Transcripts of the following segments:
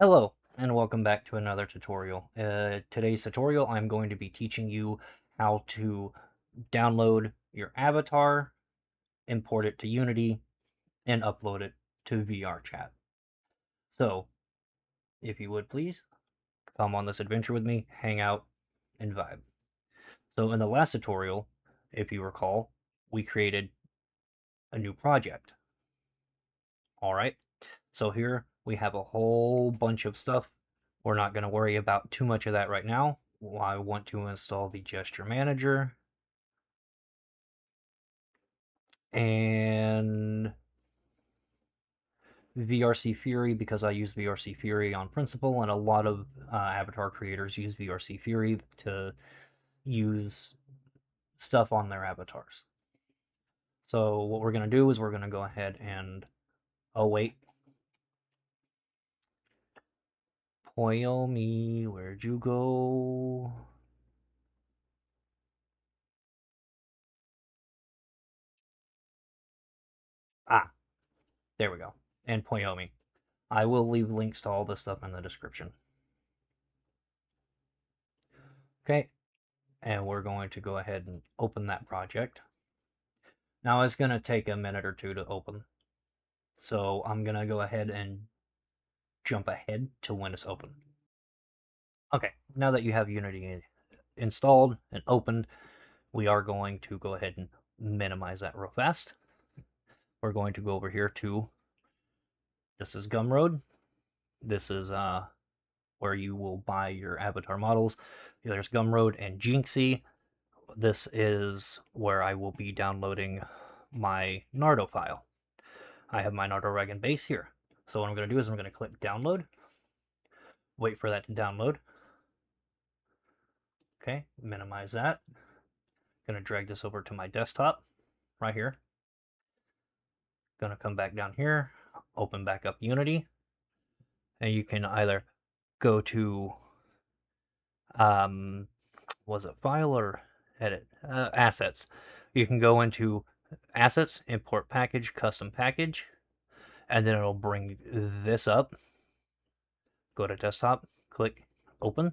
Hello, and welcome back to another tutorial. Today's tutorial, I'm going to be teaching you how to download your avatar, import it to Unity, and upload it to VRChat. So, if you would please, come on this adventure with me, hang out, and vibe. So in the last tutorial, if you recall, we created a new project. Alright, so here we have a whole bunch of stuff. We're not going to worry about too much of that right now. I want to install the gesture manager and VRC Fury because I use VRC Fury on principle, and a lot of avatar creators use VRC Fury to use stuff on their avatars. So what we're going to do is we're going to go ahead and, oh wait, Poyomi, where'd you go? Ah, there we go. And Poyomi. I will leave links to all this stuff in the description. Okay, and we're going to go ahead and open that project. Now it's going to take a minute or two to open, so I'm going to go ahead and jump ahead to when it's open. Okay, now that you have Unity installed and opened, we are going to go ahead and minimize that real fast. We're going to go over here to, this is Gumroad. This is where you will buy your avatar models. There's Gumroad and Jinxie. This is where I will be downloading my Nardo file. I have my Nardo Regen base here. So what I'm going to do is I'm going to click download, wait for that to download. Okay, minimize that. Going to drag this over to my desktop right here. Going to come back down here, open back up Unity, and you can either go to was it file or edit? Assets. You can go into assets, import package, custom package, and then it'll bring this up. Go to desktop, click open.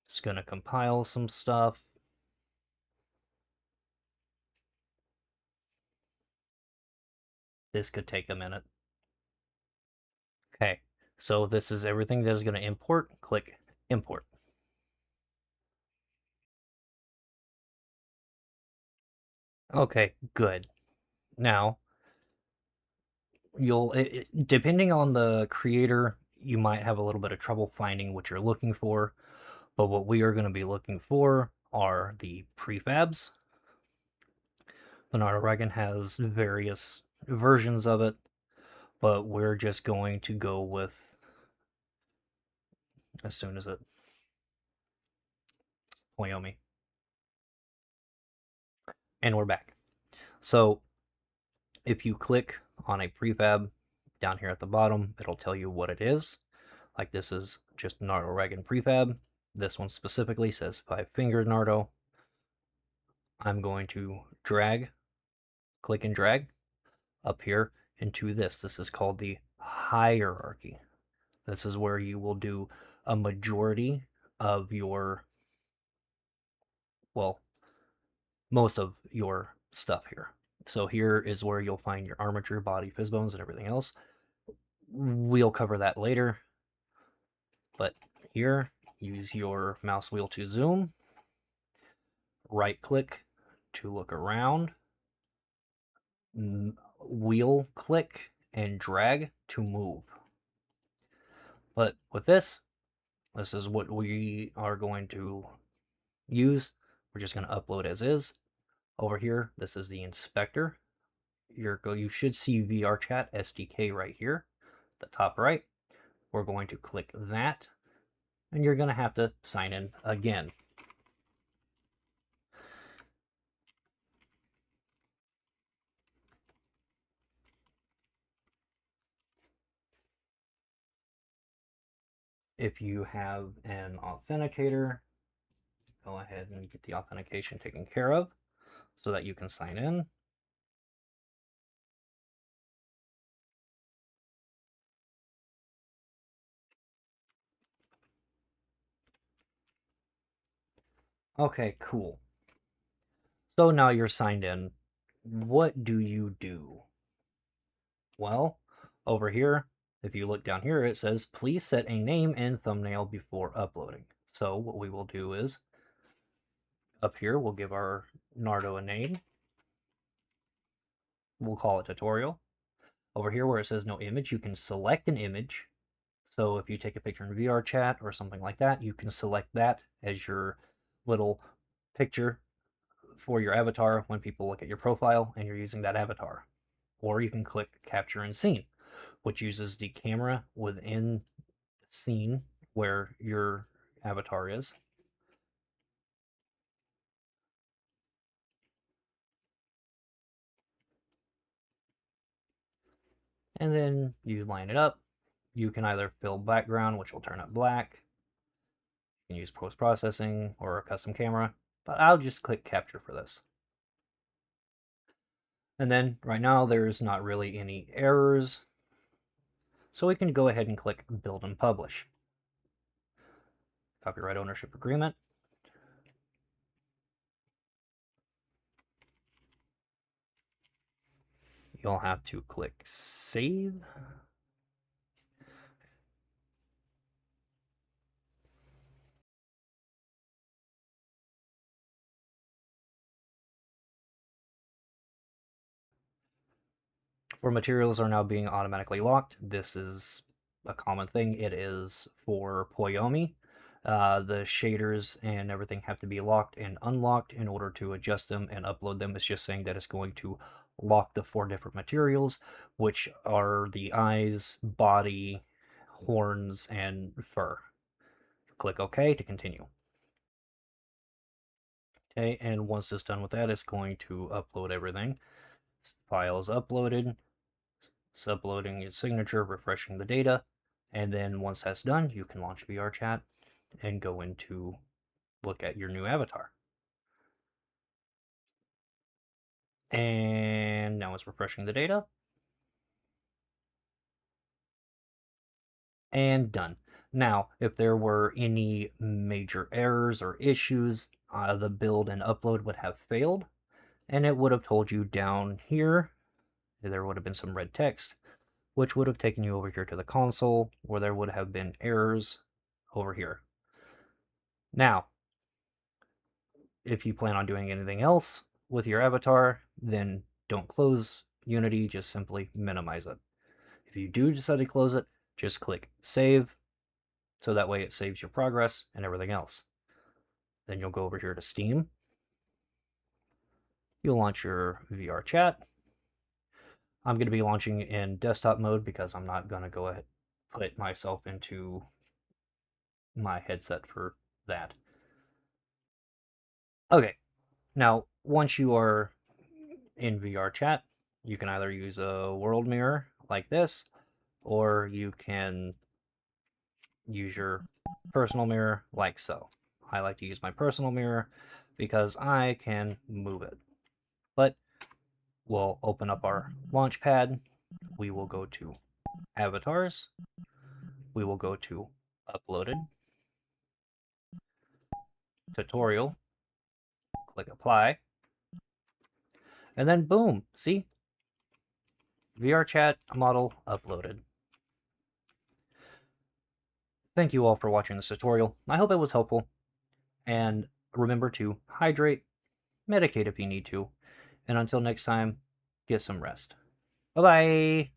It's going to compile some stuff. This could take a minute. Okay, so this is everything that is going to import. Click import. Okay, good. Now, depending on the creator, you might have a little bit of trouble finding what you're looking for, but what we are going to be looking for are the prefabs. The Nardo Regen has various versions of it, but we're just going to go with, as soon as it, Wyoming. And we're back. So if you click on a prefab down here at the bottom, it'll tell you what it is. Like this is just Nardo Regen prefab. This one specifically says 5-fingered Nardo. I'm going to click and drag up here into this. This is called the hierarchy. This is where you will do a majority of your, well, most of your stuff here. So here is where you'll find your armature, body, fizz bones, and everything else. We'll cover that later. But here, use your mouse wheel to zoom. Right click to look around. Wheel click and drag to move. But with this is what we are going to use. We're just going to upload as is. Over here, this is the inspector. You should see VRChat SDK right here, the top right. We're going to click that, and you're going to have to sign in again. If you have an authenticator, go ahead and get the authentication taken care of so that you can sign in. Okay, cool. So now you're signed in. What do you do? Well, over here, if you look down here, it says, please set a name and thumbnail before uploading. So what we will do is, up here, we'll give our Nardo a name. We'll call it tutorial. Over here where it says no image, you can select an image. So if you take a picture in VRChat or something like that, you can select that as your little picture for your avatar when people look at your profile and you're using that avatar. Or you can click capture in scene, which uses the camera within scene where your avatar is. And then you line it up. You can either fill background, which will turn it black. You can use post-processing or a custom camera, but I'll just click capture for this. And then right now there's not really any errors, so we can go ahead and click build and publish. Copyright ownership agreement. You'll have to click save. For materials are now being automatically locked. This is a common thing. It is for Poyomi. The shaders and everything have to be locked and unlocked in order to adjust them and upload them. It's just saying that it's going to lock the 4 different materials, which are the eyes, body, horns, and fur. Click OK to continue. Okay, and once it's done with that, it's going to upload everything. File is uploaded. It's uploading its signature, refreshing the data, and then once that's done, you can launch VRChat and go into look at your new avatar. And now it's refreshing the data. And done. Now, if there were any major errors or issues, the build and upload would have failed, and it would have told you down here, there would have been some red text, which would have taken you over here to the console, where there would have been errors over here. Now, if you plan on doing anything else with your avatar, then don't close Unity, just simply minimize it. If you do decide to close it, just click save, so that way it saves your progress and everything else. Then you'll go over here to Steam. You'll launch your VRChat. I'm going to be launching in desktop mode because I'm not going to go ahead and put myself into my headset for that. Okay, now once you are in VRChat, you can either use a world mirror like this, or you can use your personal mirror like so. I like to use my personal mirror because I can move it. But we'll open up our launchpad. We will go to avatars. We will go to uploaded, tutorial, click apply, and then boom, see? VRChat model uploaded. Thank you all for watching this tutorial. I hope it was helpful. And remember to hydrate, medicate if you need to. And until next time, get some rest. Bye-bye!